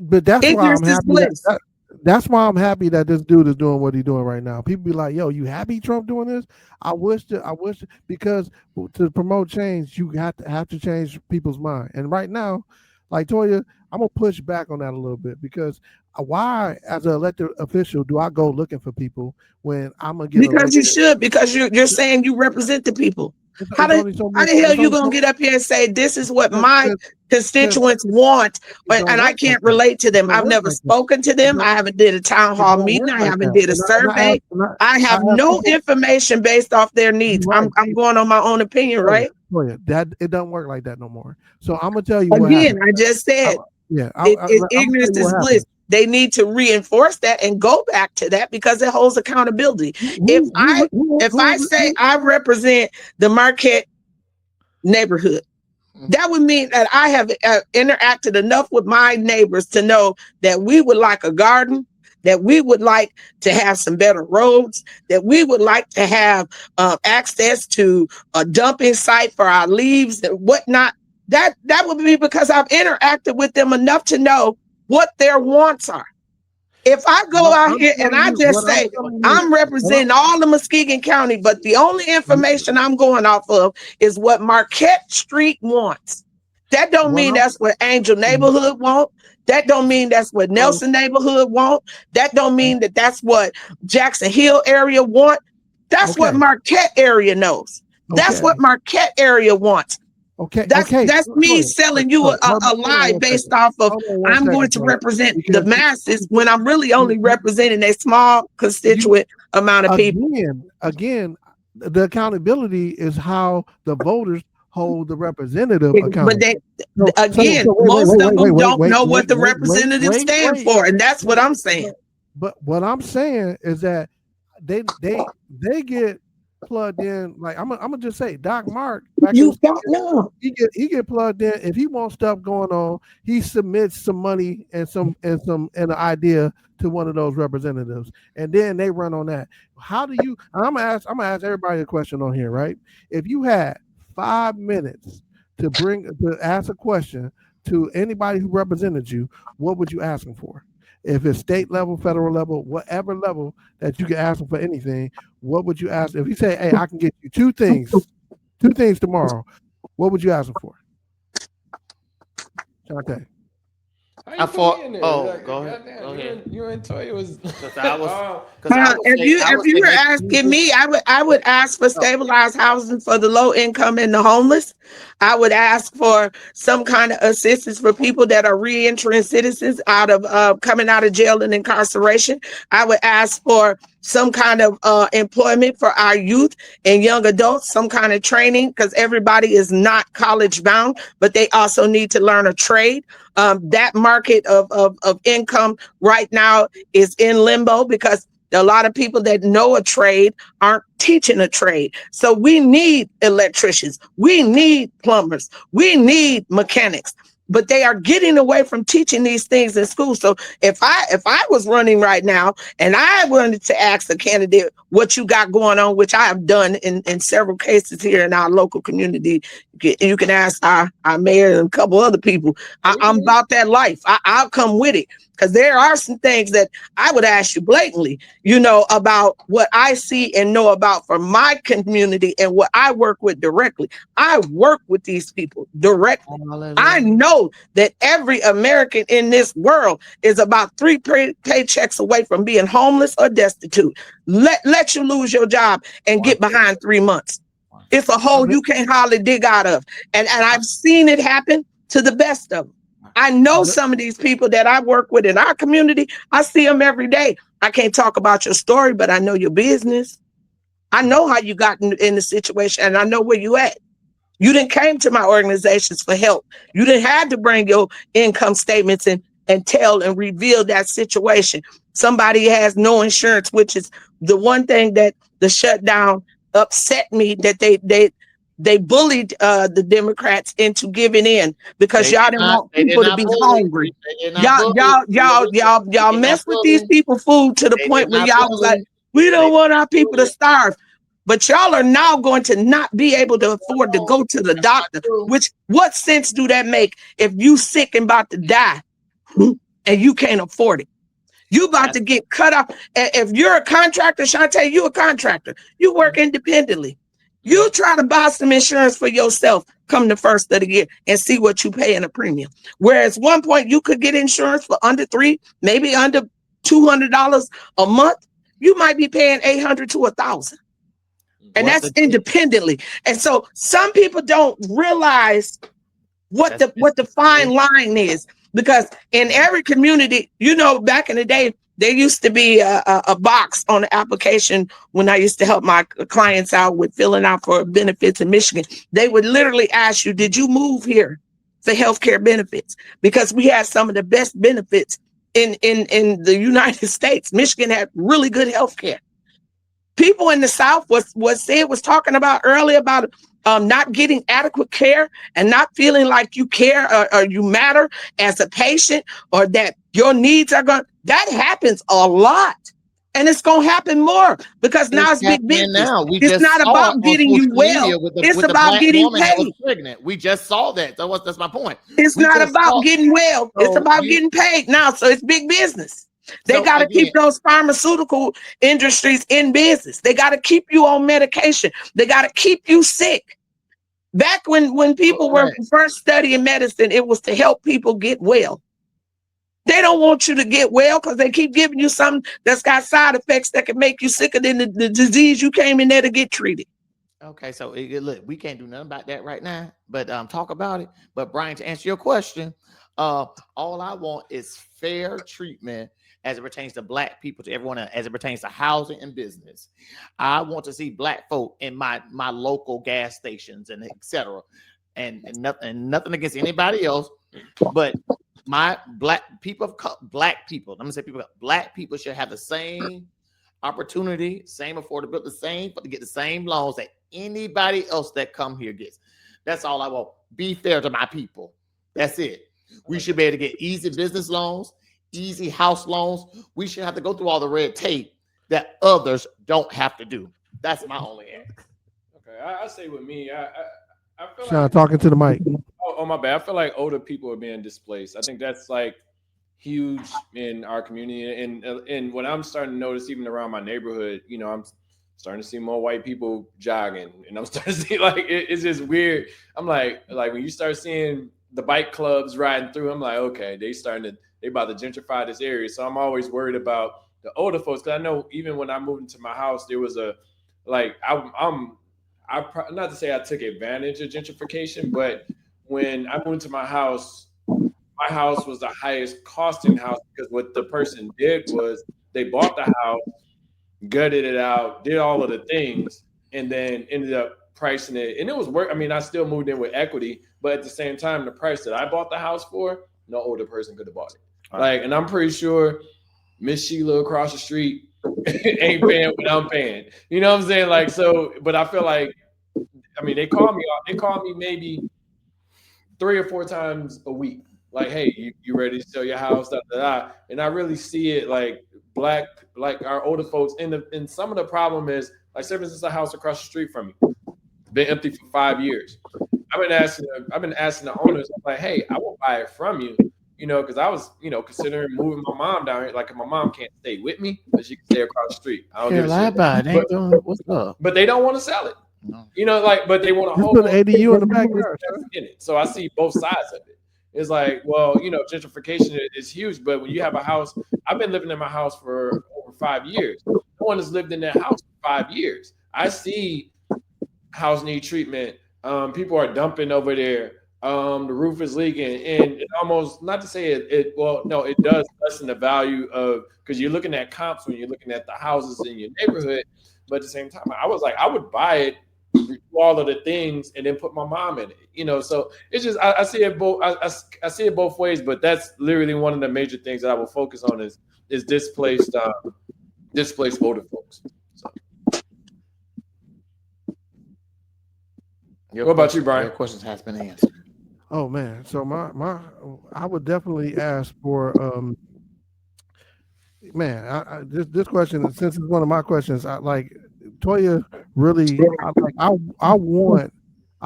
But that's why I'm Ignorance is happy bliss. that's why I'm happy that this dude is doing what he's doing right now. People be like, "Yo, you happy Trump doing this?" I wish because to promote change, you have to change people's mind. And right now, like Toya, I'm gonna push back on that a little bit because why, as an elected official, do I go looking for people when I'm gonna get Because you elected? should, because you're saying you represent the people. How It's the only so how much. the hell It's you only gonna so get up here and say this is what my because constituents want, it don't and I work like can't that. relate to It them? don't I've work never like that. spoken to It them. don't. I haven't did a town It hall don't meeting. work I like haven't that. did a And I ask, survey. I I have ask no people. information based off their needs. You're right. I'm going on my own opinion, Toya, right? Toya, that it doesn't work like that no more. So I'm gonna tell you what Again, happened. I just I'm, said yeah, it I'm gonna tell ignorance you what is bliss. happened. They need to reinforce that and go back to that because it holds accountability. Who If who I who who, if I who, say who I represent the Marquette neighborhood, that would mean that I have interacted enough with my neighbors to know that we would like a garden, that we would like to have some better roads, that we would like to have access to a dumping site for our leaves and whatnot. That would be because I've interacted with them enough to know what their wants are. If I go what out I'm here and telling I you, just what I'm say telling you, I'm what representing all of Muskegon County, but the only information I'm going off of is what Marquette Street wants. That don't what mean I'm that's what Angel Neighborhood want. That don't mean that's what so Nelson Neighborhood want. That don't mean that that's what Jackson Hill area want. That's what okay, Marquette area knows. That's okay, what Marquette area wants. okay. That's me Toya, selling you Toya, a hold on lie one based second. off of Hold on one I'm going second, to Toya, represent the because masses when I'm really you, only representing a small you constituent amount of people. again, the accountability is how the voters hold the representative But accountable. they So again, most of them don't know what the representatives stand wait, for, and that's what wait. I'm saying. But what I'm saying is that they get plugged in. Like I'm gonna just say, Doc Mark back in You the don't studio, know. he get plugged in. If he wants stuff going on, he submits some money and an idea to one of those representatives, and then they run on that. How do you? I'm gonna ask everybody a question on here, right? If you had 5 minutes to ask a question to anybody who represented you, what would you ask them for? If it's state level, federal level, whatever level that you can ask them for anything, what would you ask? If you say, "Hey, I can get you two things tomorrow," what would you ask them for? Shante. How I you put me thought. in there? Oh, Like, go ahead. goddamn, Go ahead. you and Toya was. Because I was. Oh, Because I was thinking. I If was you were thinking. asking me, I would ask for stabilized housing for the low income and the homeless. I would ask for some kind of assistance for people that are reentering citizens out of coming out of jail and incarceration. I would ask for some kind of employment for our youth and young adults, some kind of training because everybody is not college bound, but they also need to learn a trade. That market of income right now is in limbo because a lot of people that know a trade aren't teaching a trade. So we need electricians, we need plumbers, we need mechanics, but they are getting away from teaching these things in school. So if I was running right now and I wanted to ask a candidate what you got going on, which I have done in several cases here in our local community, you can ask our mayor and a couple other people. I'm about that life. I'll come with it because there are some things that I would ask you blatantly, about what I see and know about from my community and what I work with directly. I work with these people directly. I know that every American in this world is about three paychecks away from being homeless or destitute. Let you lose your job and get behind 3 months. It's a hole you can't hardly dig out of. And I've seen it happen to the best of them. I know some of these people that I work with in our community. I see them every day. I can't talk about your story, but I know your business. I know how you got in the situation and I know where you at. You didn't came to my organizations for help. You didn't have to bring your income statements and tell and reveal that situation. Somebody has no insurance, which is the one thing that the shutdown upset me that they bullied the Democrats into giving in because y'all didn't want They did people to not be bully. hungry. They did not Y'all, bully. y'all, y'all, y'all, They y'all did not mess with these bully. people food to the They did point where not y'all was like, bully. we They don't did want our not people to bully. starve. But y'all are now going to not be able to afford to go to the That's not doctor. true. Which what sense do that make if you sick and about to die? and you can't afford it. You about to get cut off. If you're a contractor, Shantae, you a contractor. You work independently. You try to buy some insurance for yourself come the first of the year and see what you pay in a premium. Whereas one point you could get insurance for under $300, maybe under $200 a month. You might be paying $800 to $1,000. And that's independently. And so some people don't realize what the fine line is, because in every community, back in the day, there used to be a box on the application when I used to help my clients out with filling out for benefits in Michigan. They would literally ask you, did you move here for healthcare benefits? Because we had some of the best benefits in the United States. Michigan had really good healthcare. People in the South was talking about earlier about not getting adequate care and not feeling like you care or you matter as a patient, or that your needs are going. That happens a lot, and it's going to happen more because now it's big business. Now. It's not about getting you well. It's about getting paid. Pregnant. We just saw that. So that's my point. It's not about getting well. It's about getting paid now. So it's big business. They got to keep those pharmaceutical industries in business. They got to keep you on medication. They got to keep you sick. Back when people were first studying medicine, it was to help people get well. They don't want you to get well because they keep giving you something that's got side effects that can make you sicker than the disease you came in there to get treated. Okay, so look, we can't do nothing about that right now, but talk about it. But Brian, to answer your question, all I want is fair treatment as it pertains to Black people, to everyone else, as it pertains to housing and business. I want to see Black folk in my local gas stations and etc. And nothing against anybody else, but my Black people. Black people should have the same opportunity, same affordability, to get the same loans that anybody else that come here gets. That's all I want. Be fair to my people. That's it. We should be able to get easy business loans, easy house loans. We should have to go through all the red tape that others don't have to do. That's my only answer. Okay, I say with me, I feel Sean, talking to the mic. Oh, my bad. I feel like older people are being displaced. I think that's like huge in our community, and what I'm starting to notice even around my neighborhood, I'm starting to see more white people jogging, and I'm starting to see it's just weird. I'm like when you start seeing the bike clubs riding through, I'm like, okay, they about to gentrify this area. So I'm always worried about the older folks, because I know even when I moved into my house, there was I'm not to say I took advantage of gentrification, but when I moved into my house was the highest costing house, because what the person did was they bought the house, gutted it out, did all of the things, and then ended up pricing it. And it was work. I mean, I still moved in with equity, but at the same time, the price that I bought the house for, no older person could have bought it. And I'm pretty sure Miss Sheila across the street ain't paying what I'm paying. You know what I'm saying? So, but I feel like, I mean, they call me maybe 3 or 4 times a week. Like, hey, you ready to sell your house? Da, da, da. And I really see it like our older folks. And some of the problem is, like, say for instance, a house across the street from me, been empty for 5 years. I've been asking the owners, I'm like, hey, I will buy it from you, because I was, considering moving my mom down here. Like, my mom can't stay with me, but she can stay across the street. I don't give a shit. What's up? But they don't want to sell it. No. But they want to hold put an ADU in the back in it. So I see both sides of it. It's like, well, gentrification is huge, but when you have a house, I've been living in my house for over 5 years. No one has lived in that house for 5 years. I see house need treatment. People are dumping over there. The roof is leaking, and it almost, not to say it does lessen the value of, because you're looking at comps when you're looking at the houses in your neighborhood. But at the same time, I was like, I would buy it, do all of the things, and then put my mom in it. So it's just, I see it both. I see it both ways, but that's literally one of the major things that I will focus on is displaced older folks. So. What about you, Brian? Your questions has been answered. Oh man, so I would definitely ask for this question, since it's one of my questions. I like Toya really. I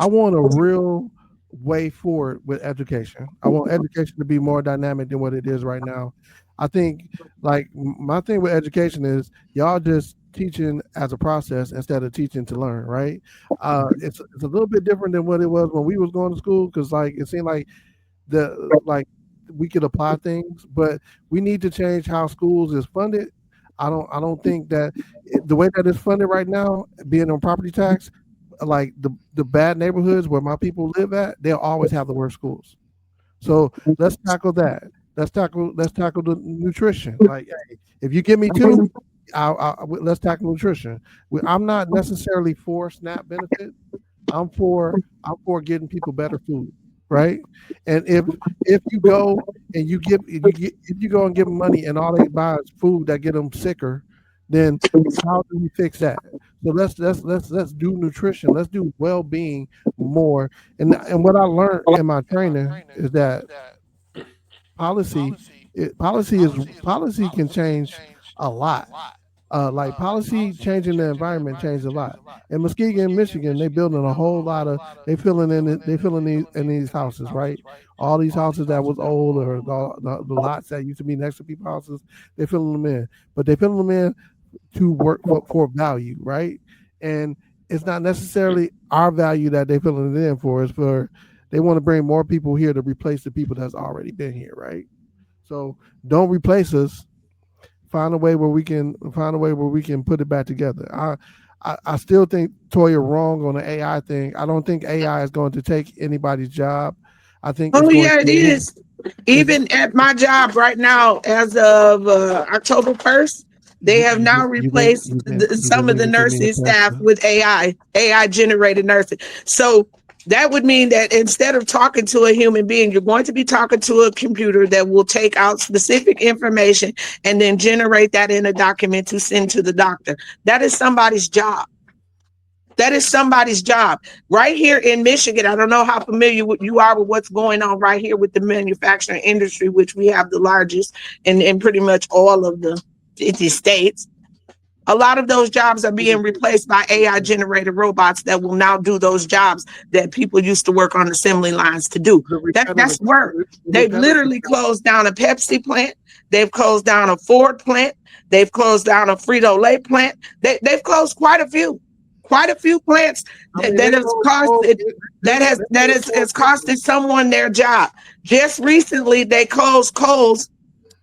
want a real way forward with education. I want education to be more dynamic than what it is right now. I think like my thing with education is y'all just teaching as a process instead of teaching to learn, right? It's a little bit different than what it was when we was going to school because like it seemed like like we could apply things, but we need to change how schools is funded. I don't think that the way that it's funded right now, being on property tax, like the bad neighborhoods where my people live at, they'll always have the worst schools. So let's tackle that. Let's tackle the nutrition. Like, hey, if you give me two, let's tackle nutrition. I'm not necessarily for SNAP benefits. I'm for getting people better food, right? And if you go and if you go and give them money and all they buy is food that get them sicker, then how do we fix that? So let's do nutrition. Let's do well-being more. And what I learned in my training is that policy policy can change a lot. Like policy changing the environment changed a lot. In Muskegon, Michigan, they building a whole lot of they filling these in these houses, right? All these houses that was old or the lots that used to be next to people's houses, they filling them in. But they filling them in to work for value, right? And it's not necessarily our value that they filling it in for. It's for they want to bring more people here to replace the people that's already been here, right? So don't replace us. Find a way where we can put it back together. I still think Toya wrong on the AI thing. I don't think AI is going to take anybody's job. I think it is. Even at my job right now, as of October 1st, they have now replaced some of the nursing staff with AI generated nursing. So that would mean that instead of talking to a human being, you're going to be talking to a computer that will take out specific information and then generate that in a document to send to the doctor. That is somebody's job. That is somebody's job. Right here in Michigan, I don't know how familiar you are with what's going on right here with the manufacturing industry, which we have the largest in pretty much all of the 50 states. A lot of those jobs are being replaced by AI generated robots that will now do those jobs that people used to work on assembly lines to do. That's work. They've literally closed down a Pepsi plant. They've closed down a Ford plant. They've closed down a Frito-Lay plant. They've closed quite a few plants that has costed someone their job. Just recently, they closed Kohl's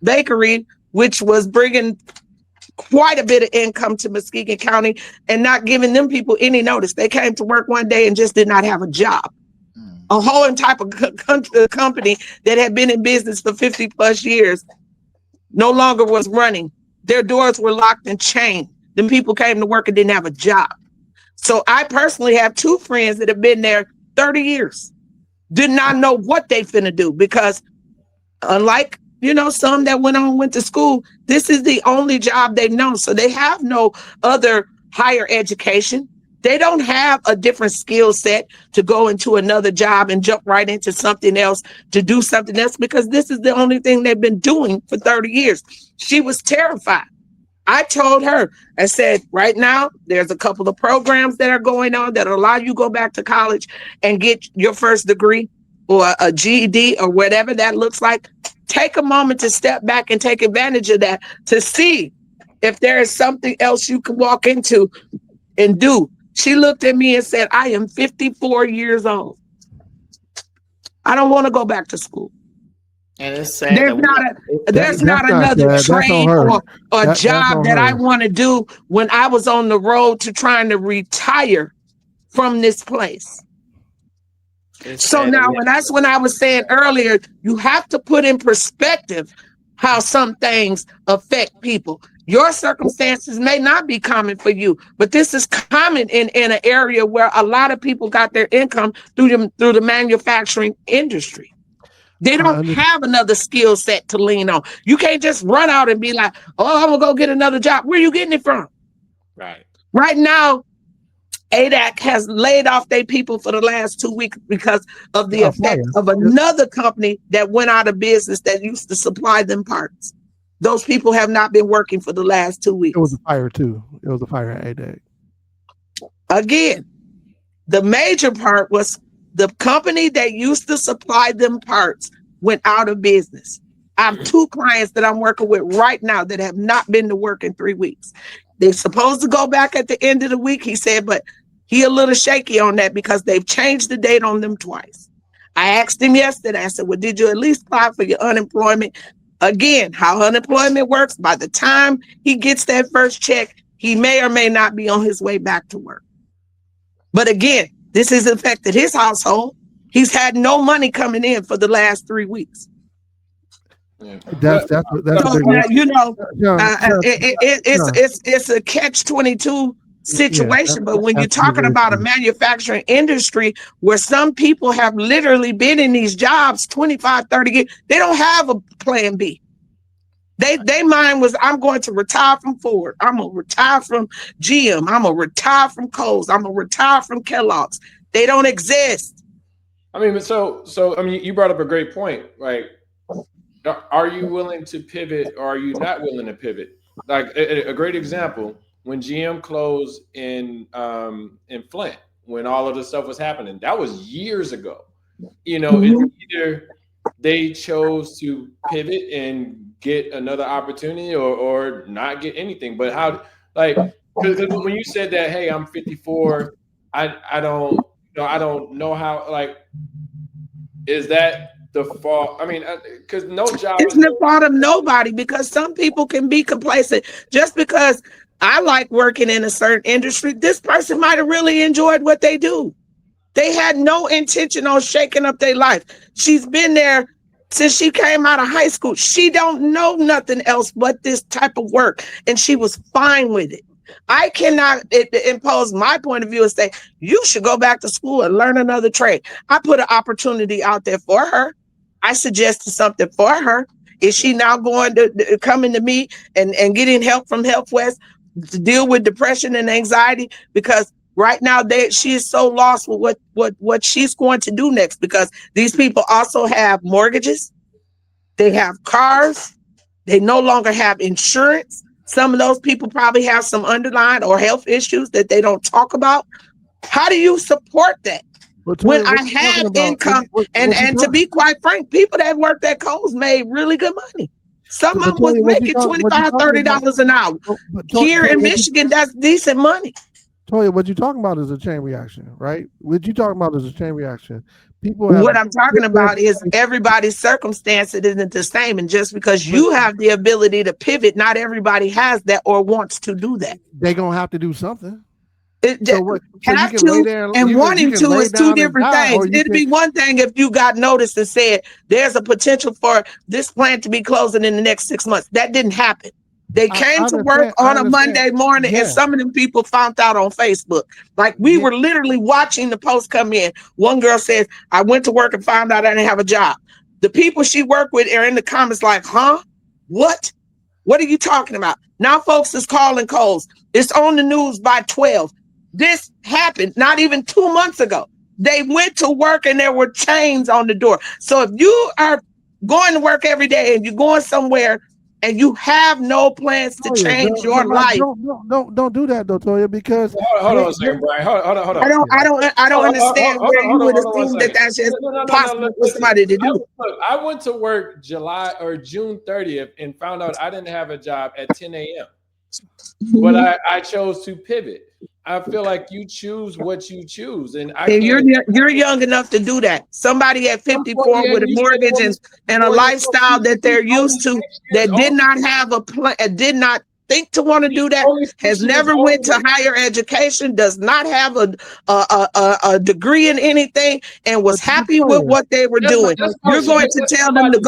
Bakery, which was bringing quite a bit of income to Muskegon County and not giving them people any notice. They came to work one day and just did not have a job. A whole type of company that had been in business for 50 plus years no longer was running. Their doors were locked and chained. Then people came to work and didn't have a job. So I personally have two friends that have been there 30 years. Did not know what they finna do because unlike some that went to school, this is the only job they've known. So they have no other higher education. They don't have a different skill set to go into another job and jump right into something else to do something else because this is the only thing they've been doing for 30 years. She was terrified. I told her, I said, right now, there's a couple of programs that are going on that allow you to go back to college and get your first degree or a GED or whatever that looks like. Take a moment to step back and take advantage of that to see if there is something else you can walk into and do. She looked at me and said, I am 54 years old. I don't want to go back to school. And it's sad. There's not another trade or a job that I want to do when I was on the road to trying to retire from this place. So now, that's when I was saying earlier, you have to put in perspective how some things affect people. Your circumstances may not be common for you, but this is common in an area where a lot of people got their income through the manufacturing industry. They don't have another skill set to lean on. You can't just run out and be like, oh, I'm going to go get another job. Where are you getting it from? Right. Right now, ADAC has laid off their people for the last 2 weeks because of the effect of another company that went out of business that used to supply them parts. Those people have not been working for the last 2 weeks. It was a fire too. It was a fire at ADAC. Again, the major part was The company that used to supply them parts went out of business. I have 2 clients that I'm working with right now that have not been to work in 3 weeks. They're supposed to go back at the end of the week, he said, but he a little shaky on that because they've changed the date on them twice. I asked him yesterday, I said, well, did you at least apply for your unemployment? Again, how unemployment works, by the time he gets that first check, he may or may not be on his way back to work. But again, this has affected his household. He's had no money coming in for the last 3 weeks. Yeah. That's so now, it's a catch-22 situation. But when you're talking about a manufacturing industry where some people have literally been in these jobs 25, 30 years, they don't have a plan B. They mind was, I'm going to retire from Ford. I'm going to retire from GM. I'm going to retire from Kohl's. I'm going to retire from Kellogg's. They don't exist. I mean, so I mean, you brought up a great point, right? Are you willing to pivot or are you not willing to pivot? Like a great example, when GM closed in Flint, when all of this stuff was happening, that was years ago. You know, it's either they chose to pivot and get another opportunity or not get anything. But how, like, because when you said that, hey, I'm 54, I don't know how, like, is that the fault? I mean, because no job. It's the fault of nobody, because some people can be complacent. Just because I like working in a certain industry, this person might have really enjoyed what they do. They had no intention on shaking up their life. She's been there since she came out of high school. She don't know nothing else but this type of work, and she was fine with it. I cannot impose my point of view and say, you should go back to school and learn another trade. I put an opportunity out there for her. I suggested something for her. Is she now going to coming to me and getting help from Health West to deal with depression and anxiety? Because right now she is so lost with what she's going to do next, because these people also have mortgages. They have cars. They no longer have insurance. Some of those people probably have some underlying or health issues that they don't talk about. How do you support that? When I have income, and to be quite frank, people that worked at Kohl's made really good money. Some of them was making $25, $30 an hour. Here in Michigan, that's decent money. Toya, what you're talking about is a chain reaction, right? What you're talking about is a chain reaction. What I'm talking about is everybody's circumstances isn't the same. And just because you have the ability to pivot, not everybody has that or wants to do that. They're going to have to do something. Wanting to is two different things. It'd be one thing if you got noticed and said, there's a potential for this plant to be closing in the next 6 months. That didn't happen. They came to work on a Monday morning, and some of them people found out on Facebook. Like, we were literally watching the post come in. One girl says, I went to work and found out I didn't have a job. The people she worked with are in the comments like, huh? What? What are you talking about? Now folks is calling Kohl's. It's on the news by 12. This happened not even 2 months ago. They went to work and there were chains on the door. So if you are going to work every day and you're going somewhere and you have no plans to change your life, don't do that though, Toya, because hold on a second, Brian. Hold on. I don't understand where you would assume that that's just possible for somebody to do. Look, I went to work July or June 30th and found out I didn't have a job at 10 a.m. But I chose to pivot. I feel like you choose what you choose, and you're young enough to do that. Somebody at 54 with a mortgage and a lifestyle that they're used to, that did not have a plan, did not think to want to do that, has never went to higher education, does not have a degree in anything, and was happy with what they were doing. You're going to tell them to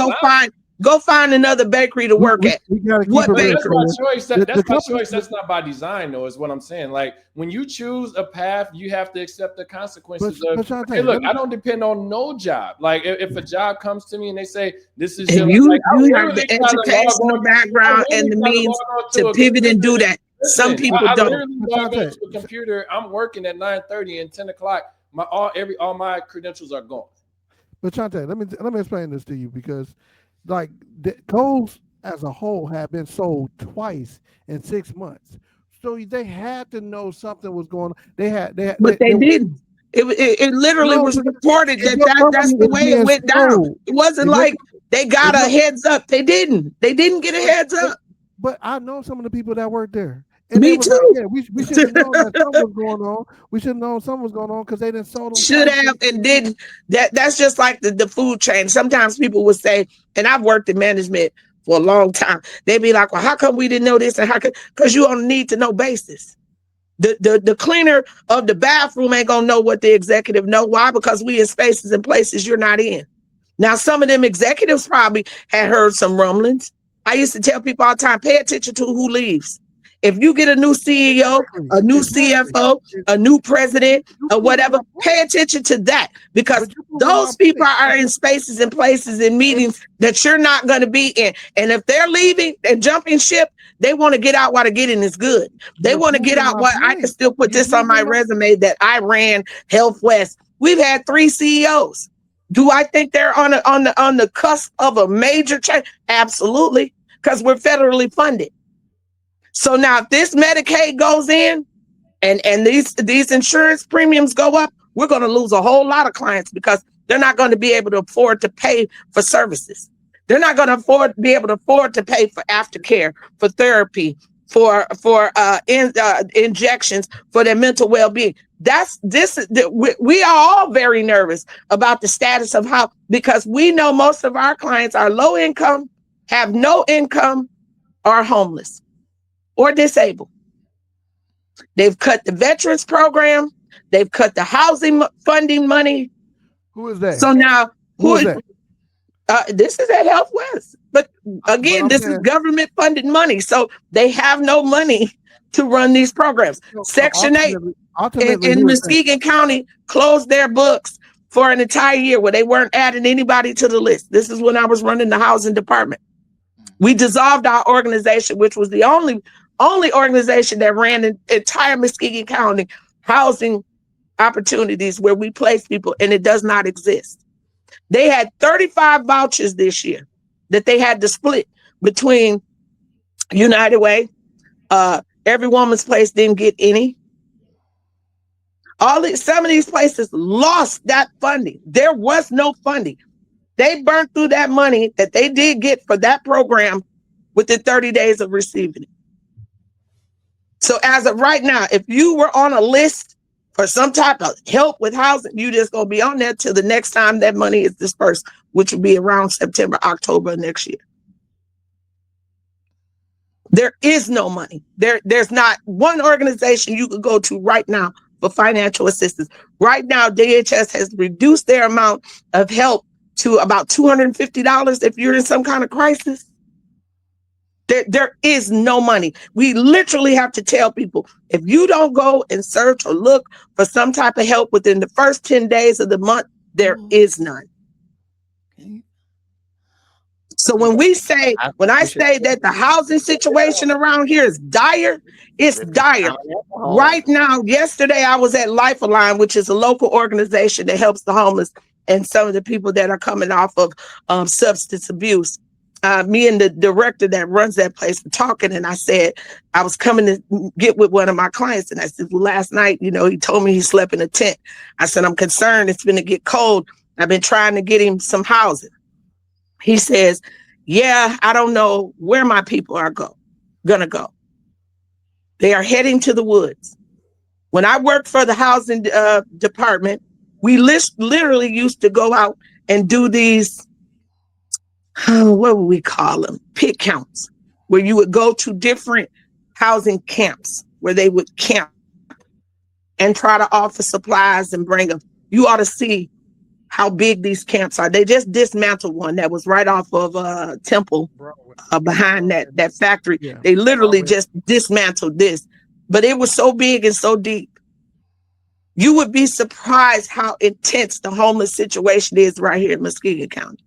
go find another bakery to work at. What bakery? That's my choice. That's my choice. That's not by design, though, is what I'm saying. Like, when you choose a path, you have to accept the consequences hey, look, I don't depend on no job. Like, if a job comes to me and they say, this is your you have the educational background and the means to pivot and do that. Some people don't. I literally log into a computer. I'm working at 9:30 and 10 o'clock. All my credentials are gone. But Chante, let me explain this to you, because like Kohl's as a whole have been sold twice in 6 months, so they had to know something was going on. They didn't. It literally No, was but reported if that, your that's company the is way it being went down. sold, It wasn't if your- like they got if a your- heads up. They didn't get a heads up. But I know some of the people that work there. And they Me was like, too. yeah, we should have known that something was going on. We should have known something was going on because they didn't sold them. Should have and didn't. That's just like the food chain. Sometimes people would say, and I've worked in management for a long time. They'd be like, well, how come we didn't know this? And how come? Because you on a need to know basis. The cleaner of the bathroom ain't gonna know what the executive know. Why? Because we in spaces and places you're not in. Now, some of them executives probably had heard some rumblings. I used to tell people all the time, pay attention to who leaves. If you get a new CEO, a new CFO, a new president, or whatever, pay attention to that, because those people are in spaces and places and meetings that you're not going to be in. And if they're leaving and jumping ship, they want to get out while the getting is good. They want to get out while I can still put this on my resume that I ran Health West. We've had 3 CEOs. Do I think they're on the cusp of a major change? Absolutely, because we're federally funded. So now if this Medicaid goes in and these insurance premiums go up, we're going to lose a whole lot of clients because they're not going to be able to afford to pay for services. They're not going to be able to afford to pay for aftercare, for therapy, for injections, for their mental well-being. We are all very nervous about the status of how, because we know most of our clients are low income, have no income, are homeless or disabled. They've cut the veterans program. They've cut the housing funding money. Who is that? So now, who is that? This is at Health West. But again, this is government funded money. So they have no money to run these programs. Section 8 in Muskegon County closed their books for an entire year where they weren't adding anybody to the list. This is when I was running the housing department. We dissolved our organization, which was the only organization that ran an entire Muskegon County housing opportunities where we place people, and it does not exist. They had 35 vouchers this year that they had to split between United Way. Every Woman's Place didn't get any. Some of these places lost that funding. There was no funding. They burned through that money that they did get for that program within 30 days of receiving it. So as of right now, if you were on a list for some type of help with housing, you just gonna be on there till the next time that money is dispersed, which will be around September, October next year. There is no money. There's not one organization you could go to right now for financial assistance. Right now, DHS has reduced their amount of help to about $250 if you're in some kind of crisis. There is no money. We literally have to tell people, if you don't go and search or look for some type of help within the first 10 days of the month, there is none. So when I say that the housing situation around here is dire, it's dire. Right now, yesterday I was at Life Align, which is a local organization that helps the homeless and some of the people that are coming off of substance abuse. Me and the director that runs that place were talking, and I said, I was coming to get with one of my clients, and I said, well, last night, he told me he slept in a tent. I said, I'm concerned it's going to get cold. I've been trying to get him some housing. He says, yeah, I don't know where my people are gonna go. They are heading to the woods. When I worked for the housing department, we literally used to go out and do these, what would we call them? Pit counts, where you would go to different housing camps where they would camp and try to offer supplies and bring them. You ought to see how big these camps are. They just dismantled one that was right off of Temple behind that factory. Yeah. They literally just dismantled this, but it was so big and so deep. You would be surprised how intense the homeless situation is right here in Muskegon County.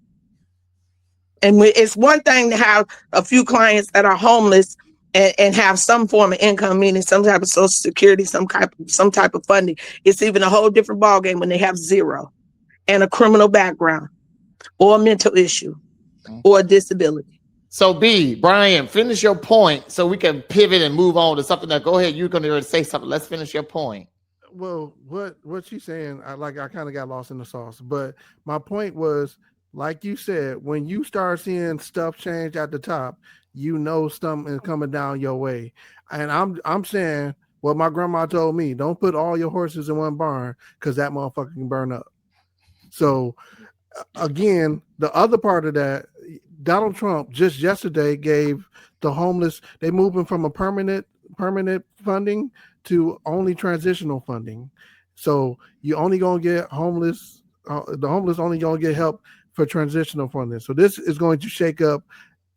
And it's one thing to have a few clients that are homeless and have some form of income, meaning some type of Social Security, some type of funding. It's even a whole different ballgame when they have zero and a criminal background or a mental issue or a disability. So Brian, finish your point so we can pivot and move on to something that, go ahead. You're going to say something. Let's finish your point. Well, what she's saying, I kind of got lost in the sauce. But my point was, like you said, when you start seeing stuff change at the top, you know something is coming down your way. And I'm saying what my grandma told me: don't put all your horses in one barn because that motherfucker can burn up. So again, the other part of that, Donald Trump just yesterday gave the homeless, they moving from a permanent funding to only transitional funding. So you only gonna get the homeless only gonna get help for transitional funding. So this is going to shake up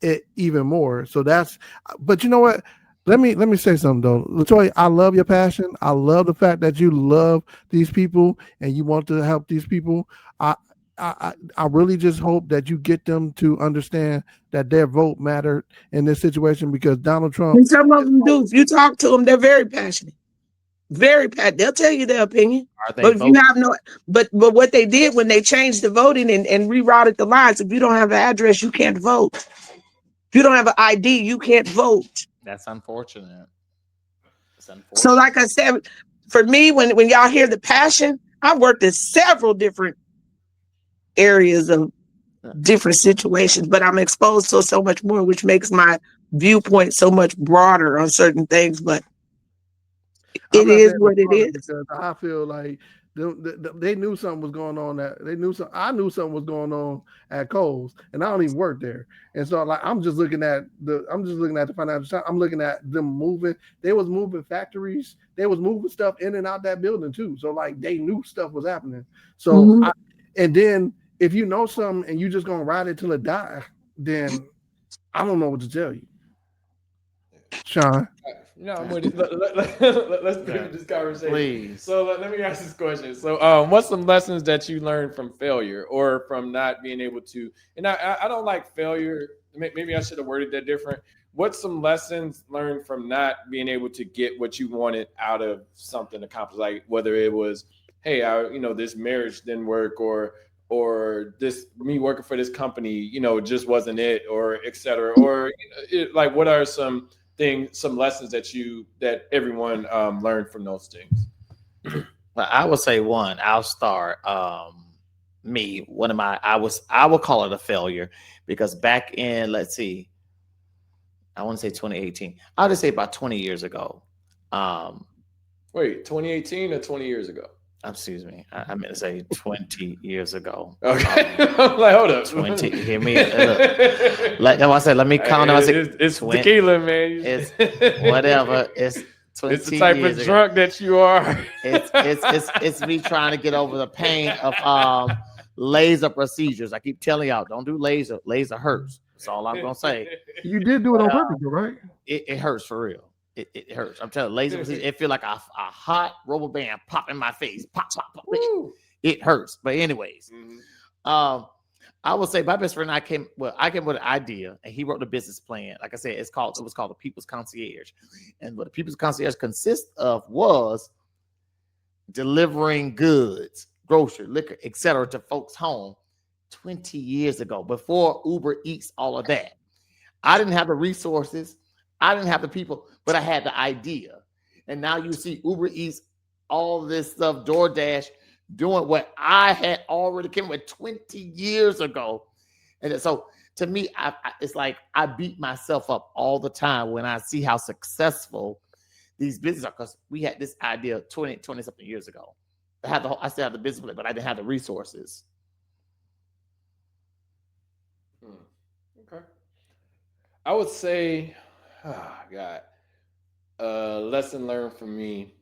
it even more. So that's, but you know what? Let me say something though, Latoya. I love your passion. I love the fact that you love these people and you want to help these people. I I really just hope that you get them to understand that their vote mattered in this situation because Donald Trump. And some of them do. If you talk to them, they're very passionate. Very passionate. They'll tell you their opinion. Are they But if you voting? have no, but what they did when they changed the voting and rerouted the lines, if you don't have an address, you can't vote. If you don't have an ID, you can't vote. That's unfortunate. It's unfortunate. So, like I said, for me, when y'all hear the passion, I've worked in several different areas of different situations, but I'm exposed to so much more, which makes my viewpoint so much broader on certain things. But it is what it is. Because I feel like they knew something was going on. I knew something was going on at Kohl's, and I don't even work there. And so, like, I'm just looking at the Financial Times. I'm looking at them moving. They was moving factories. They was moving stuff in and out that building too. So, like, they knew stuff was happening. So, and then if you know something and you just gonna ride it till it die, then I don't know what to tell you, Sean. No, I'm with it. Let's finish this conversation. Please. So let me ask this question. So, what's some lessons that you learned from failure or from not being able to? And I don't like failure. Maybe I should have worded that different. What's some lessons learned from not being able to get what you wanted out of something accomplished? Like whether it was, hey, this marriage didn't work, or this me working for this company, just wasn't it, or et cetera, or like what are some lessons that everyone learned from those things? Well, I would say one. I'll start. One of my, I would call it a failure because back in, let's see, I want to say 2018. I'll just say about 20 years ago. Wait, 2018 or 20 years ago? Excuse me. I meant to say 20 years ago. Okay. I'm like, hold up. 20. Hear me. Like I said, let me count. It's 20, tequila, man. It's whatever. It's 20 It's the type years of ago. drunk that you are. It's me trying to get over the pain of laser procedures. I keep telling y'all, don't do laser. Laser hurts. That's all I'm gonna say. You did do it on purpose, right? It hurts for real. It hurts. I'm telling you, laser procedure. It feel like a hot rubber band pop in my face. Pop, pop, pop. It hurts. But anyways, I will say my best friend. I came with an idea, and he wrote the business plan. Like I said, it was called the People's Concierge, and what the People's Concierge consists of was delivering goods, grocery, liquor, etc. to folks' home 20 years ago, before Uber Eats, all of that. I didn't have the resources. I didn't have the people, but I had the idea. And now you see Uber Eats, all this stuff, DoorDash, doing what I had already came with 20 years ago. And so to me, it's like I beat myself up all the time when I see how successful these businesses are, because we had this idea 20 something years ago. I still have the business plan, but I didn't have the resources. Okay. I would say, lesson learned from me,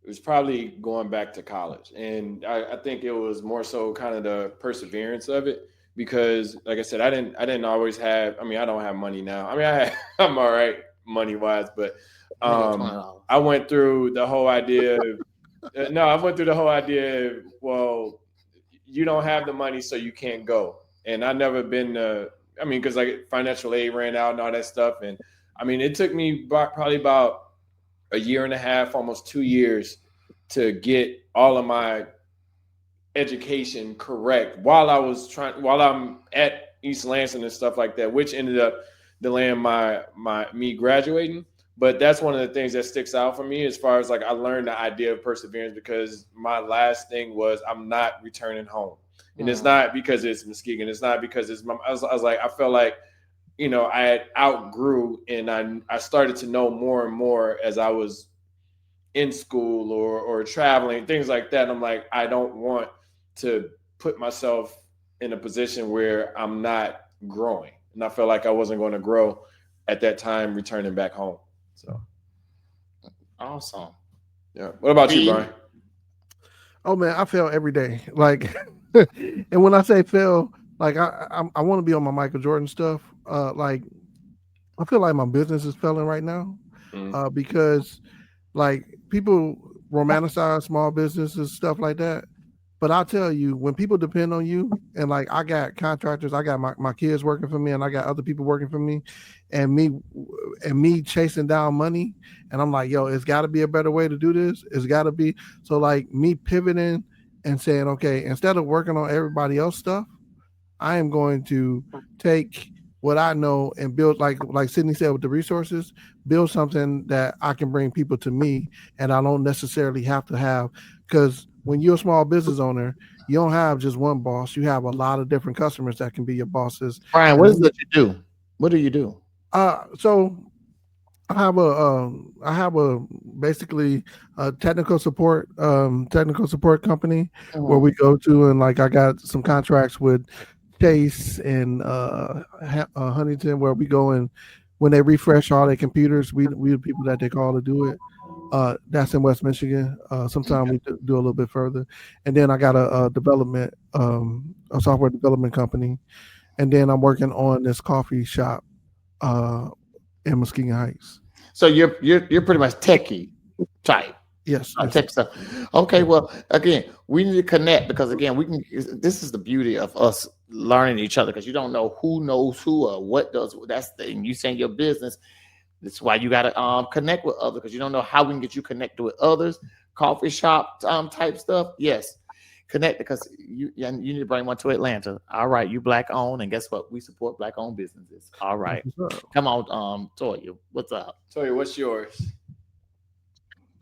it was probably going back to college. And I think it was more so kind of the perseverance of it, because like I said, I didn't always have, I don't have money now. I'm all right money wise, but I went through the whole idea of, well, you don't have the money, so you can't go. And I never been because like financial aid ran out and all that stuff. And it took me probably about a year and a half, almost 2 years to get all of my education correct while I'm at East Lansing and stuff like that, which ended up delaying me graduating. But that's one of the things that sticks out for me as far as like I learned the idea of perseverance because my last thing was I'm not returning home. And it's not because it's Muskegon. It's not because it's I was like, I felt like, you know, I had outgrew and I started to know more and more as I was in school or traveling, things like that. And I'm like, I don't want to put myself in a position where I'm not growing. And I felt like I wasn't going to grow at that time returning back home. So awesome. Yeah. What about you, Brian? Oh man, I fail every day. Like, and when I say fail, like I want to be on my Michael Jordan stuff. Like, I feel like my business is failing right now, because like people romanticize small businesses, stuff like that. But I'll tell you, when people depend on you, and like I got contractors, I got my kids working for me, and I got other people working for me, and me chasing down money, and I'm like, yo, it's got to be a better way to do this. It's got to be. So like me pivoting and saying, okay, instead of working on everybody else stuff, I am going to take what I know and build, like Sydney said, with the resources, build something that I can bring people to me, and I don't necessarily have to have, because when you're a small business owner, you don't have just one boss. You have a lot of different customers that can be your bosses. Brian, what is it you do? What do you do? So I have a basically a technical support company where we go to, and like I got some contracts with Chase and Huntington, where we go and when they refresh all their computers, we the people that they call to do it. That's in West Michigan. Sometimes we do a little bit further, and then I got a software development company, and then I'm working on this coffee shop in Muskegon Heights. So you're pretty much techie type. Yes. Tech stuff. Okay, well, again, we need to connect because again, we can. This is the beauty of us learning each other because you don't know who knows who or what does. That's the thing. You saying your business. That's why you got to connect with others because you don't know how we can get you connected with others. Coffee shop type stuff. Yes, connect because you need to bring one to Atlanta. All right, you black owned, and guess what? We support black owned businesses. All right, come on, Toya. What's up? Toya, what's yours?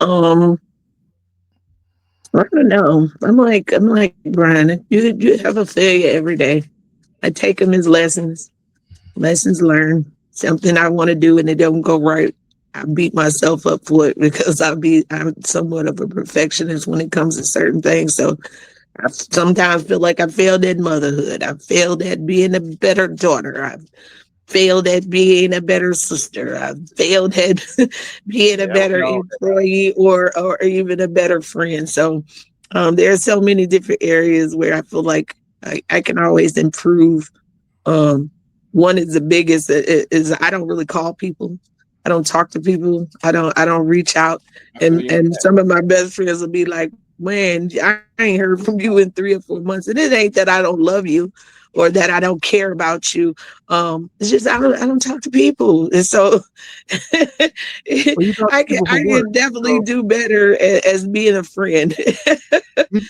I don't know. I'm like Brian. You have a failure every day. I take them as lessons learned. Something I want to do and it don't go right, I beat myself up for it because I'm somewhat of a perfectionist when it comes to certain things. So I sometimes feel like I failed at motherhood. I failed at being a better daughter. I've failed at being a better sister. I've failed at being a better employee or even a better friend. So there are so many different areas where I feel like I can always improve. One is the biggest is I don't really call people. I don't talk to people. I don't reach out. And some of my best friends will be like, man, I ain't heard from you in 3 or 4 months. And it ain't that I don't love you or that I don't care about you. It's just I don't talk to people. And so I can definitely do better as being a friend.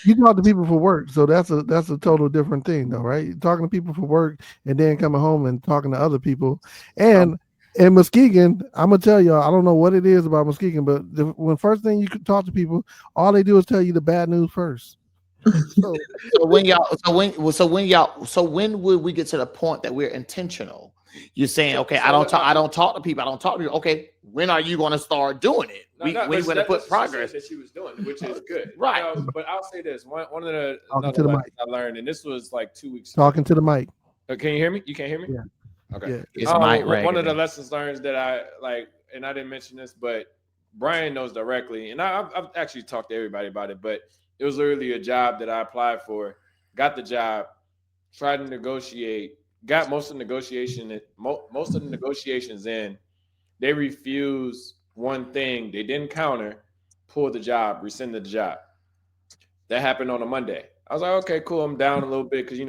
You talk to people for work, so that's a total different thing, though, right? You're talking to people for work and then coming home and talking to other people. And in Muskegon, I'm gonna tell y'all, I don't know what it is about Muskegon, but when first thing you could talk to people, all they do is tell you the bad news first. So when would we get to the point that we're intentional? You're saying, okay, I don't talk to people. Okay, when are you going to start doing it? When are you going to put progress? That she was doing, which is good, right? But I'll say this: one of the I learned, and this was like 2 weeks. Talking to the mic. Can you hear me? You can't hear me? Yeah. Okay. Yeah. It's mic right. One of the lessons learned that I like, and I didn't mention this, but Brian knows directly, and I've actually talked to everybody about it, but it was literally a job that I applied for, got the job, tried to negotiate, got most of the negotiations in. They refused one thing. They didn't counter, pulled the job, rescinded the job. That happened on a Monday. I was like, okay, cool. I'm down a little bit because,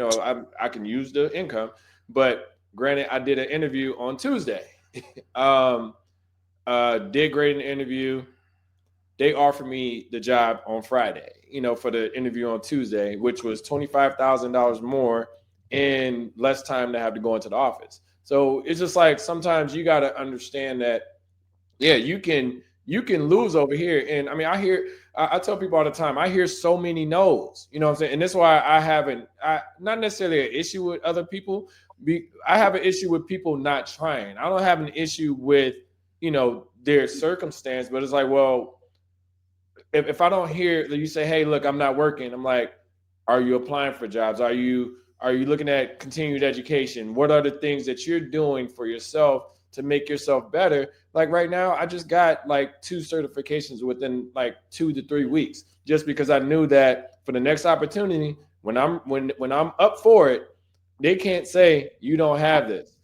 I can use the income. But granted, I did an interview on Tuesday. Did great in the interview. They offered me the job on Friday, for the interview on Tuesday, which was $25,000 more and less time to have to go into the office. So it's just like sometimes you got to understand that Yeah, you can lose over here. And I mean, I tell people all the time, I hear so many no's, you know what I'm saying? And that's why I not necessarily an issue with other people. I have an issue with people not trying. I don't have an issue with, their circumstance, but it's like, well, if I don't hear that you say, hey, look, I'm not working, I'm like, are you applying for jobs? Are you looking at continued education? What are the things that you're doing for yourself to make yourself better? Like right now, I just got like 2 certifications within like 2 to 3 weeks, just because I knew that for the next opportunity, when I'm up for it, they can't say you don't have this,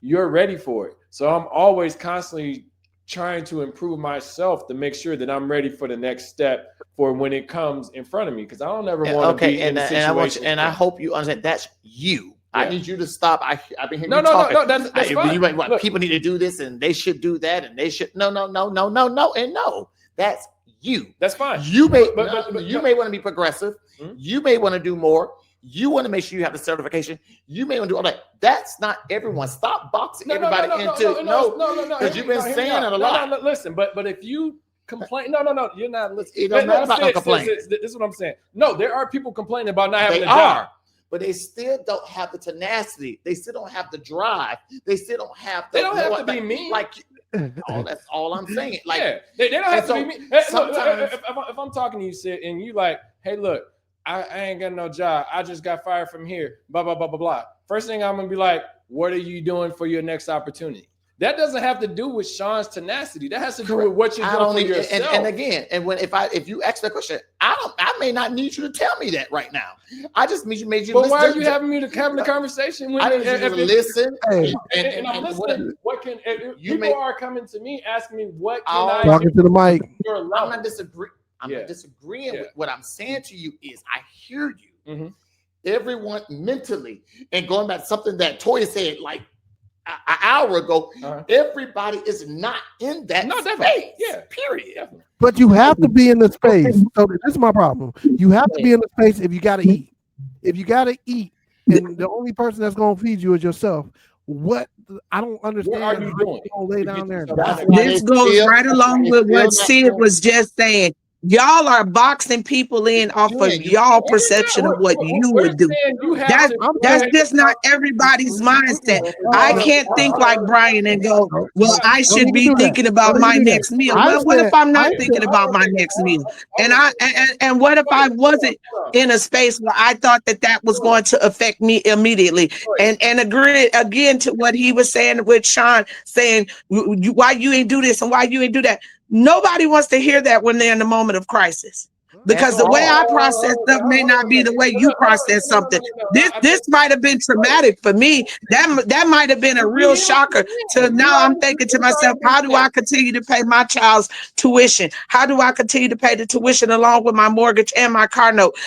you're ready for it. So I'm always constantly trying to improve myself to make sure that I'm ready for the next step for when it comes in front of me, because I don't ever want to be in a situation. I hope you understand that's you. Yeah. I need you to stop. I've been hearing you talking. No, that's fine. You might, people need to do this and they should do that and they should. No, and no. That's you. That's fine. You may may want to be progressive. Mm-hmm. You may want to do more. You want to make sure you have the certification. You may want to do all that. That's not everyone. Stop boxing everybody into no. Because you've been saying it a lot. No, listen, but if you complain, no, you're not listening. It don't matter about no complaint. This is what I'm saying. No, there are people complaining about not having a job. But they still don't have the tenacity. They still don't have the drive. They still don't have. They don't have to be mean. Like, that's all I'm saying. Like, yeah, they don't have to be mean. Hey, sometimes, if I'm talking to you, Sid, and you like, hey, look, I ain't got no job. I just got fired from here. Blah blah blah blah blah. First thing I'm gonna be like, what are you doing for your next opportunity? That doesn't have to do with Sean's tenacity. That has to do with what you're doing for yourself. And again, if you ask the question, I may not need you to tell me that right now. I just made you. But why are you having the conversation? I need you to listen. And I'm listening. What can people are coming to me asking me what can I talking to the mic? I'm not disagreeing. I'm not disagreeing with what I'm saying to you. Is I hear you. Mm-hmm. Everyone mentally, and going back to something that Toya said, like an hour ago, everybody is not in that space. Yeah, period. But you have to be in the space. So this is my problem. You have to be in the space if you got to eat. If you got to eat, and the only person that's going to feed you is yourself. What I don't understand. What are you doing? Lay down there. This goes right along with what Sid was just saying. Y'all are boxing people in off of y'all perception of what you would do. That's just not everybody's mindset. I can't think like Brian and go, well, I should be thinking about my next meal. Well, what if I'm not thinking about my next meal? And what if I wasn't in a space where I thought that was going to affect me immediately? And agree again to what he was saying with Sean saying, why you ain't do this and why you ain't do that. Nobody wants to hear that when they're in the moment of crisis, because the way I process stuff may not be the way you process something. This might have been traumatic for me. That might have been a real shocker. To now I'm thinking to myself, how do I continue to pay my child's tuition? How do I continue to pay the tuition along with my mortgage and my car note?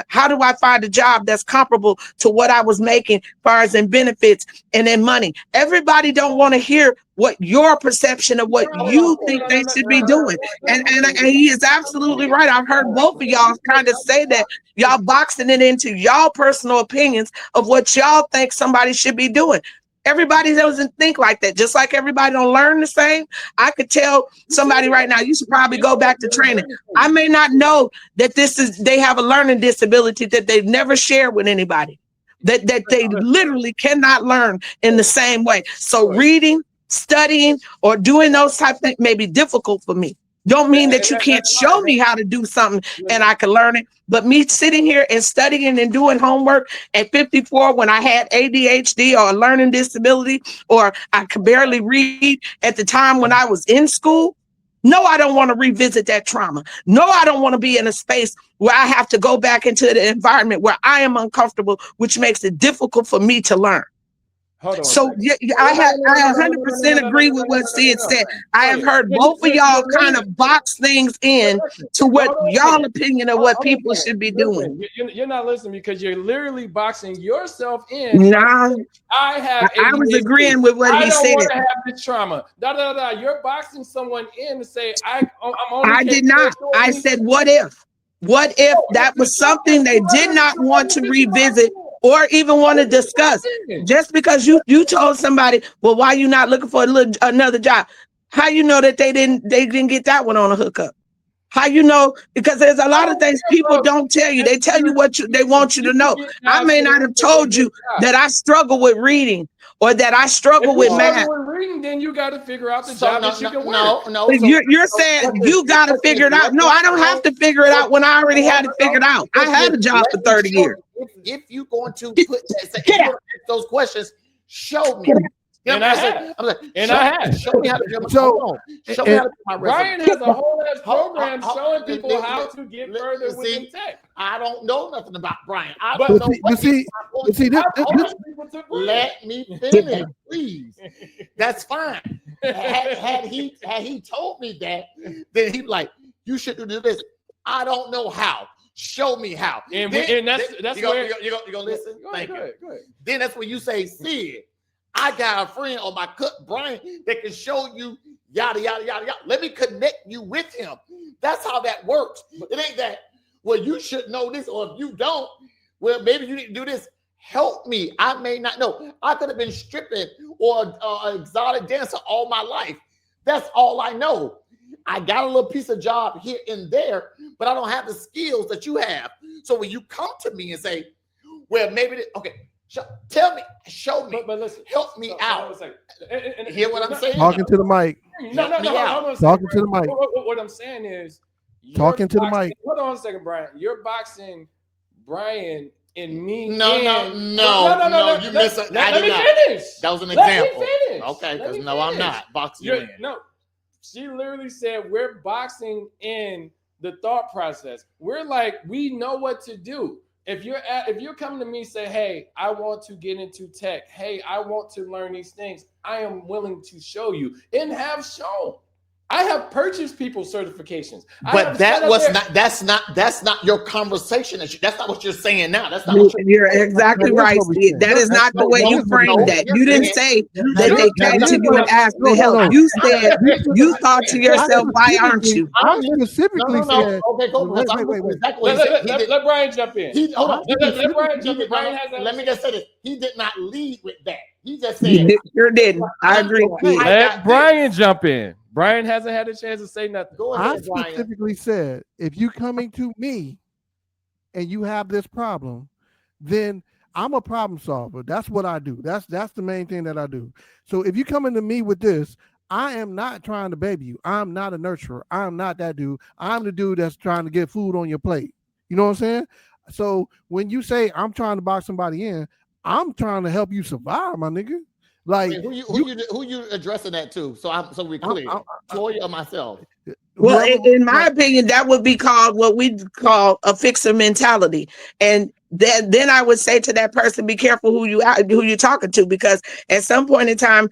How do I find a job that's comparable to what I was making as far as in benefits and in money? Everybody don't want to hear what your perception of what you think they should be doing. And he is absolutely right. I've heard both of y'all kind of say that y'all boxing it into y'all personal opinions of what y'all think somebody should be doing. Everybody doesn't think like that. Just like everybody don't learn the same. I could tell somebody right now, you should probably go back to training. I may not know that they have a learning disability that they've never shared with anybody, that they literally cannot learn in the same way. So reading, studying, or doing those type of things may be difficult for me. Don't mean that you can't show me how to do something and I can learn it. But me sitting here and studying and doing homework at 54 when I had ADHD or a learning disability, or I could barely read at the time when I was in school. No, I don't want to revisit that trauma. No, I don't want to be in a space where I have to go back into the environment where I am uncomfortable, which makes it difficult for me to learn. So I 100% agree with what Sid said. I have heard both of y'all kind of box things in to what y'all opinion of what people should be doing. You're not listening because you're literally boxing yourself in. Nah, I was agreeing with what he said. I don't want to have this trauma. You're boxing someone in to say I'm only. I did not. I said, what if? What if that was something they did not want to revisit or even want to discuss? Just because you told somebody, well, why are you not looking for another job? How you know that they didn't get that one on a hookup? How you know? Because there's a lot of things people don't tell you. They tell you what they want you to know. I may not have told you that I struggle with reading or that I struggle with math. If you with reading, then you got to figure out the job that you can work. No. You're saying you got to figure it out. No, I don't have to figure it out when I already had it figured out. I had a job for 30 years. If you're going to put those questions, show me. And I have. Show me how to do my Show me how to do my resume. Brian has a whole ass program showing people how to get further within tech. I don't know nothing about Brian. Let me finish, please. That's fine. Had he told me that, then he'd be like, you should do this. I don't know how. Show me how. And that's where you're gonna listen. Thank you. Go ahead. Then that's when you say, Sid, I got a friend on my cut, Brian, that can show you yada, yada, yada, yada. Let me connect you with him. That's how that works. It ain't that, well, you should know this, or if you don't, well, maybe you need to do this. Help me. I may not know. I could have been stripping or an exotic dancer all my life. That's all I know. I got a little piece of job here and there, but I don't have the skills that you have. So when you come to me and say, well, maybe, okay, tell me, show me, but listen, help me out. Hear what I'm saying? Talking to the mic. No. Talking to the mic. What I'm saying is, talking to the mic. Hold on a second, Brian. You're boxing Brian and me. No. You missed it. Let me finish. That was an example. Okay, because no, I'm not boxing you in. No, she literally said we're boxing in the thought process. We're like, we know what to do. If you're coming to me and say, hey, I want to get into tech. Hey, I want to learn these things. I am willing to show you and have shown. I have purchased people's certifications. But that's not your conversation. That's not what you're saying now. That's not what you're exactly right. That is not the way you framed that. You didn't say that they came to you and asked for help. You said you thought to yourself, why aren't you? I specifically said, okay, go. Wait. Let Brian jump in. Hold on. Let Brian jump in. Let me just say this. He did not lead with that. He just said, he sure didn't. I agree. Let Brian jump in. Brian hasn't had a chance to say nothing. Go ahead, I specifically said, if you coming to me and you have this problem, then I'm a problem solver. That's what I do. That's the main thing that I do. So if you coming to me with this, I am not trying to baby you. I'm not a nurturer. I'm not that dude. I'm the dude that's trying to get food on your plate. You know what I'm saying? So when you say I'm trying to box somebody in, I'm trying to help you survive, my nigga. Like who you addressing that to? So we're clear. Floyd or myself? Well, in my opinion, that would be called what we call a fixer mentality. And then I would say to that person, be careful who you're talking to, because at some point in time,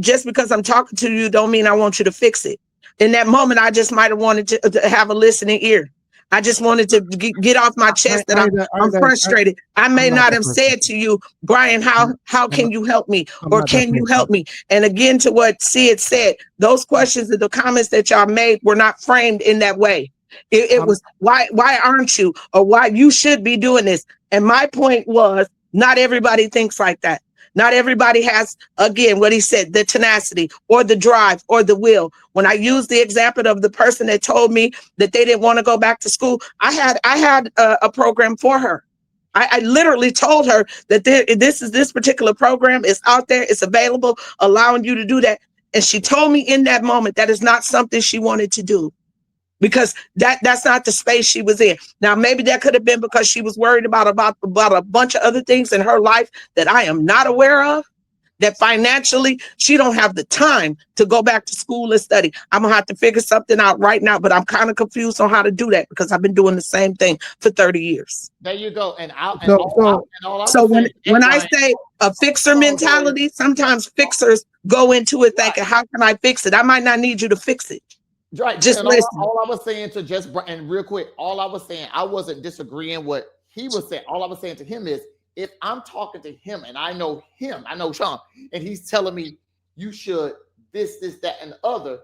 just because I'm talking to you don't mean I want you to fix it. In that moment, I just might have wanted to have a listening ear. I just wanted to get off my chest that I'm frustrated. I may not have said to you, Brian, how can you help me? Or can you help me? And again, to what Sid said, those questions and the comments that y'all made were not framed in that way. It was why aren't you? Or why you should be doing this. And my point was, not everybody thinks like that. Not everybody has, again, what he said, the tenacity or the drive or the will. When I used the example of the person that told me that they didn't want to go back to school, I had a program for her. I literally told her that this particular program is out there, it's available, allowing you to do that. And she told me in that moment that is not something she wanted to do, because that's not the space she was in. Now, maybe that could have been because she was worried about a bunch of other things in her life that I am not aware of, that financially she don't have the time to go back to school and study. I'm gonna have to figure something out right now, but I'm kind of confused on how to do that because I've been doing the same thing for 30 years. There you go. And when I say a fixer mentality, sometimes fixers go into it thinking, how can I fix it? I might not need you to fix it. Right. Just listen. All I was saying to just, and real quick, all I was saying, I wasn't disagreeing what he was saying. All I was saying to him is, if I'm talking to him and I know him, I know Sean, and he's telling me you should this, that, and the other,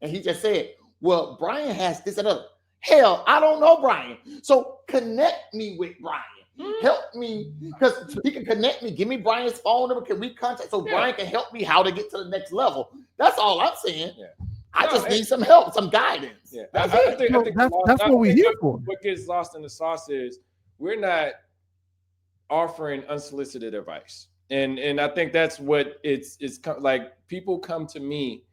and he just said, well, Brian has this and other. Hell, I don't know Brian. So connect me with Brian. Help me, because he can connect me. Give me Brian's phone number. Can we contact so Brian can help me how to get to the next level? That's all I'm saying. Yeah. I just need some help, some guidance. Yeah, That's what we're here for. What gets lost in the sauce is we're not offering unsolicited advice, and I think that's what it's like. People come to me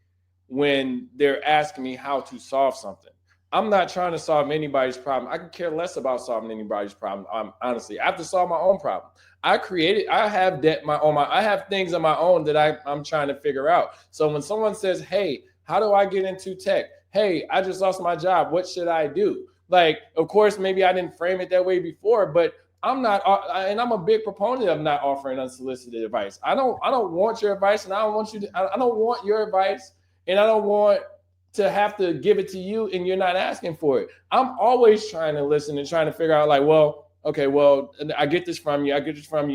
when they're asking me how to solve something. I'm not trying to solve anybody's problem. I could care less about solving anybody's problem. Honestly, I have to solve my own problem. I have debt I have things on my own that I'm trying to figure out. So when someone says, "Hey, how do I get into tech? Hey, I just lost my job. What should I do?" Like, of course, maybe I didn't frame it that way before, but I'm not, and I'm a big proponent of not offering unsolicited advice. I don't want your advice, and I don't want your advice, and I don't want to have to give it to you and you're not asking for it. I'm always trying to listen and trying to figure out like, well, okay, well, I get this from you.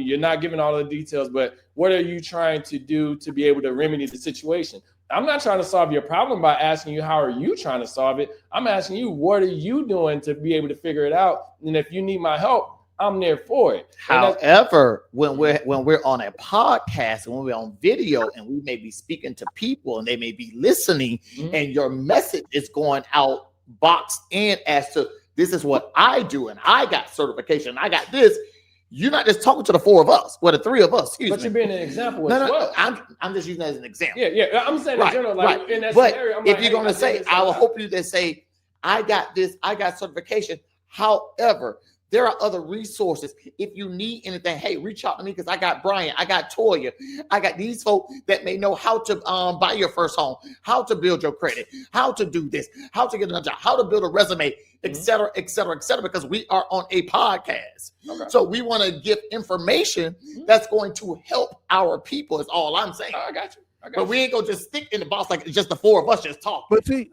You're not giving all the details, but what are you trying to do to be able to remedy the situation? I'm not trying to solve your problem by asking you, how are you trying to solve it? I'm asking you, what are you doing to be able to figure it out? And if you need my help, I'm there for it. However, when we're on a podcast, when we're on video, and we may be speaking to people and they may be listening, and your message is going out boxed in as to this is what I do, and I got certification, I got this. You're not just talking to the four of us, the three of us. But you're being an example as well. I'm just using that as an example. Yeah. I'm saying in general, like in that but scenario. If you're going to say, I will hope you to say, I got this, I got certification. However, there are other resources. If you need anything, hey, reach out to me because I got Brian, I got Toya, I got these folks that may know how to buy your first home, how to build your credit, how to do this, how to get another job, how to build a resume, et cetera, because we are on a podcast. Okay. So we want to give information that's going to help our people is all I'm saying. I got you. But we ain't going to just stick in the box like it's just the four of us just talking. But see,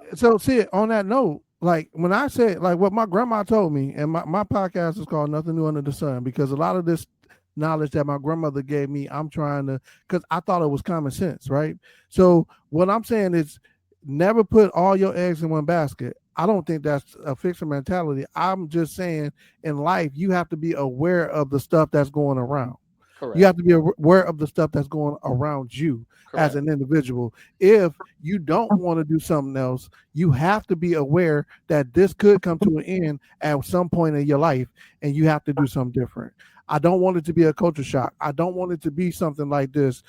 on that note, like when I said, like what my grandma told me, and my podcast is called Nothing New Under the Sun, because a lot of this knowledge that my grandmother gave me, I'm trying to, because I thought it was common sense, right? So what I'm saying is never put all your eggs in one basket. I don't think that's a fixer mentality. I'm just saying in life, you have to be aware of the stuff that's going around. Correct. You have to be aware of the stuff that's going around you. Correct. As an individual. If you don't want to do something else, you have to be aware that this could come to an end at some point in your life, and you have to do something different. I don't want it to be a culture shock. I don't want it to be something like this.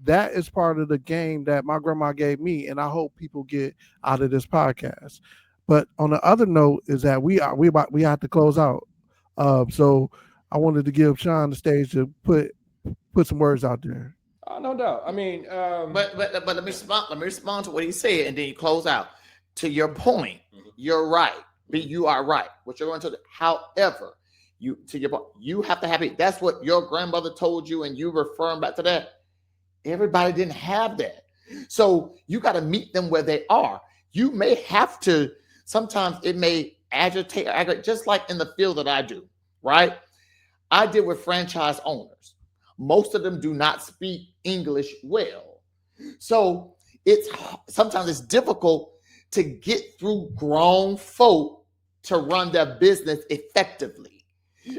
That is part of the game that my grandma gave me, and I hope people get out of this podcast. But on the other note is that we have to close out. So I wanted to give Sean the stage to put some words out there. No doubt. I mean, but let me respond to what he said, and then you close out. To your point, you're right. You are right. What you're going to do. However, to your point, you have to have it. That's what your grandmother told you, and you referring back to that. Everybody didn't have that, so you got to meet them where they are. You may have to. Sometimes it may agitate, just like in the field that I do. Right, I deal with franchise owners. Most of them do not speak English well. So sometimes it's difficult to get through grown folk to run their business effectively.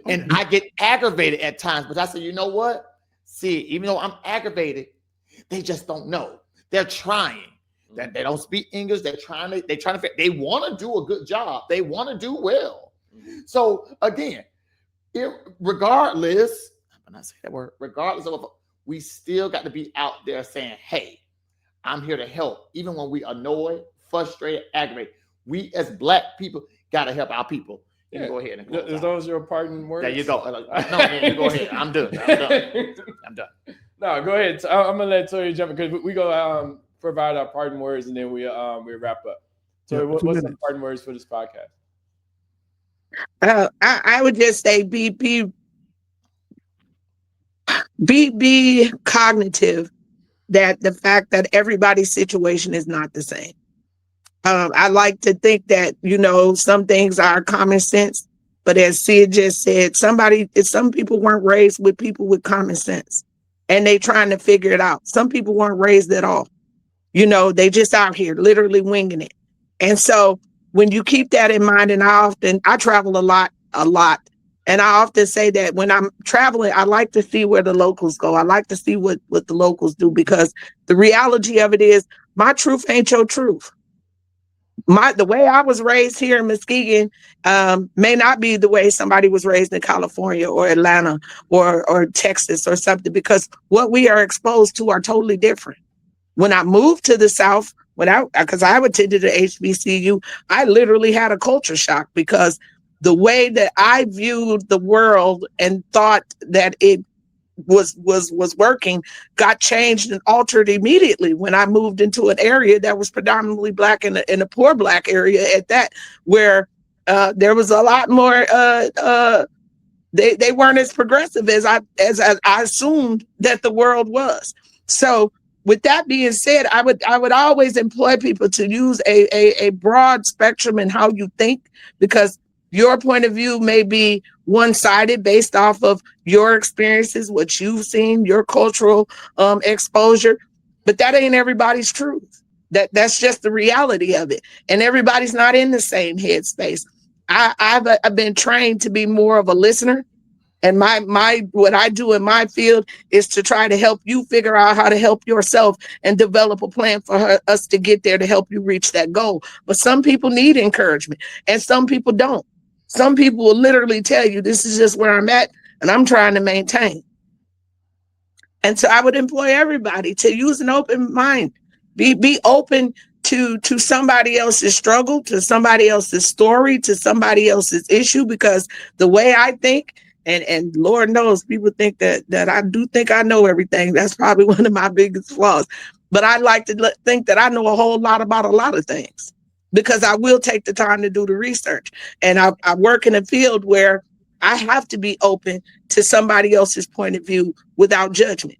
And I get aggravated at times, but I say, you know what? See, even though I'm aggravated, they just don't know. They're trying. That they don't speak English. They want to do a good job. They want to do well. So again, regardless of what, we still got to be out there saying, hey, I'm here to help. Even when we annoyed, frustrated, aggravated, we as Black people got to help our people. You can go ahead and close out. Those your parting words? There you go. No, you go ahead. I'm done. No, go ahead. I'm gonna let Toya jump in because we go provide our parting words and then we wrap up. So what's the parting words for this podcast? I would just say be cognitive that the fact that everybody's situation is not the same. I like to think that, some things are common sense, but as Sid just said, some people weren't raised with people with common sense and they trying to figure it out. Some people weren't raised at all. They just out here literally winging it. And so when you keep that in mind, and I travel a lot, And I often say that when I'm traveling, I like to see where the locals go. I like to see what the locals do, because the reality of it is my truth ain't your truth. The way I was raised here in Muskegon may not be the way somebody was raised in California or Atlanta or Texas or something, because what we are exposed to are totally different. When I moved to the South, because I attended the HBCU, I literally had a culture shock, because the way that I viewed the world and thought that it was working got changed and altered immediately when I moved into an area that was predominantly Black, in a poor Black area at that, where there was a lot more they weren't as progressive as I assumed that the world was. So with that being said, I would always employ people to use a broad spectrum in how you think, because your point of view may be one-sided based off of your experiences, what you've seen, your cultural exposure, but that ain't everybody's truth. That's just the reality of it, and everybody's not in the same headspace. I've been trained to be more of a listener, and my what I do in my field is to try to help you figure out how to help yourself and develop a plan for us to get there to help you reach that goal. But some people need encouragement, and some people don't. Some people will literally tell you, this is just where I'm at, and I'm trying to maintain. And so I would employ everybody to use an open mind. Be open to somebody else's struggle, to somebody else's story, to somebody else's issue, because the way I think, and Lord knows people think that I do think I know everything. That's probably one of my biggest flaws. But I like to think that I know a whole lot about a lot of things, because I will take the time to do the research. And I work in a field where I have to be open to somebody else's point of view without judgment.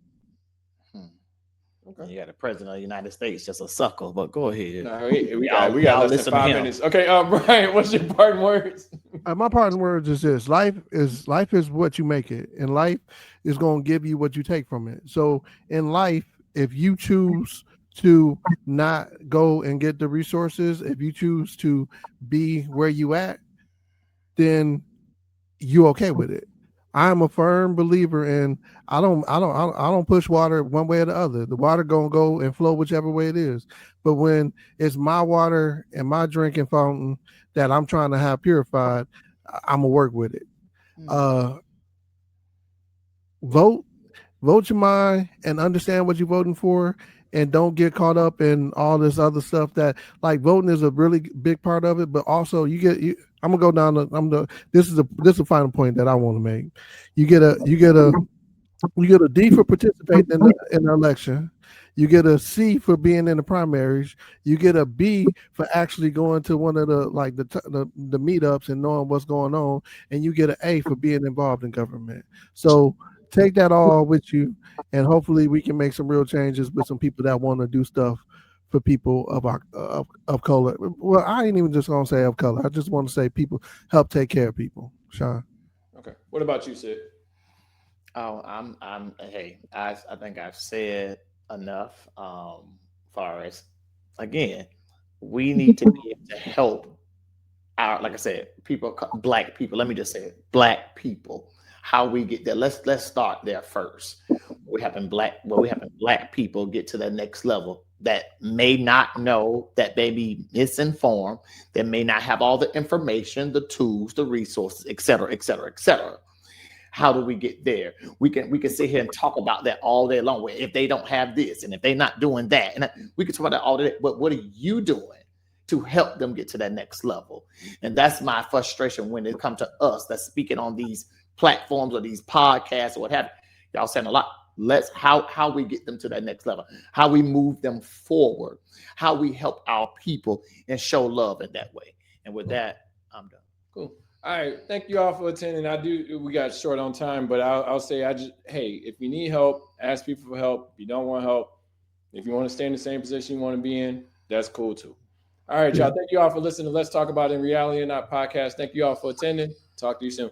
Okay. You got the president of the United States, just a sucker, but go ahead. No, we got less than 5 minutes. Okay, Brian, what's your parting words? My parting words is this: life is what you make it, and life is going to give you what you take from it. So in life, if you choose to not go and get the resources, if you choose to be where you at, then you okay with it. I'm a firm believer in I don't push water one way or the other. The water gonna go and flow whichever way it is. But when it's my water and my drinking fountain that I'm trying to have purified, I'm gonna work with it. Vote your mind and understand what you're voting for, and don't get caught up in all this other stuff. That, like, voting is a really big part of it, but also I'm gonna go down. This is a final point that I want to make. You get a D for participating in the election. You get a C for being in the primaries. You get a B for actually going to one of the meetups and knowing what's going on, and you get an A for being involved in government. So take that all with you, and hopefully we can make some real changes with some people that want to do stuff for people of color. Well, I ain't even just gonna say of color. I just want to say people help take care of people. Sean. Okay. What about you, Sid? Oh, hey, I think I've said enough. Far as, again, we need to be able to help our, like I said, Black people. Let me just say it, Black people. How we get there? Let's start there first. We having Black people get to the next level that may not know, that may be misinformed, that may not have all the information, the tools, the resources, et cetera, et cetera, et cetera. How do we get there? We can sit here and talk about that all day long. If they don't have this, and if they're not doing that, and we can talk about that all day. But what are you doing to help them get to that next level? And that's my frustration when it comes to us that's speaking on these platforms or these podcasts or what have you. Y'all saying a lot. How we get them to that next level, how we move them forward, how we help our people and show love in that way. And with that, I'm done. Cool. All right. Thank you all for attending. We got short on time, but I'll say, hey, if you need help, ask people for help. If you don't want help, if you want to stay in the same position you want to be in, that's cool too. All right, y'all. Thank you all for listening to Let's Talk About It in Reality or Not podcast. Thank you all for attending. Talk to you soon.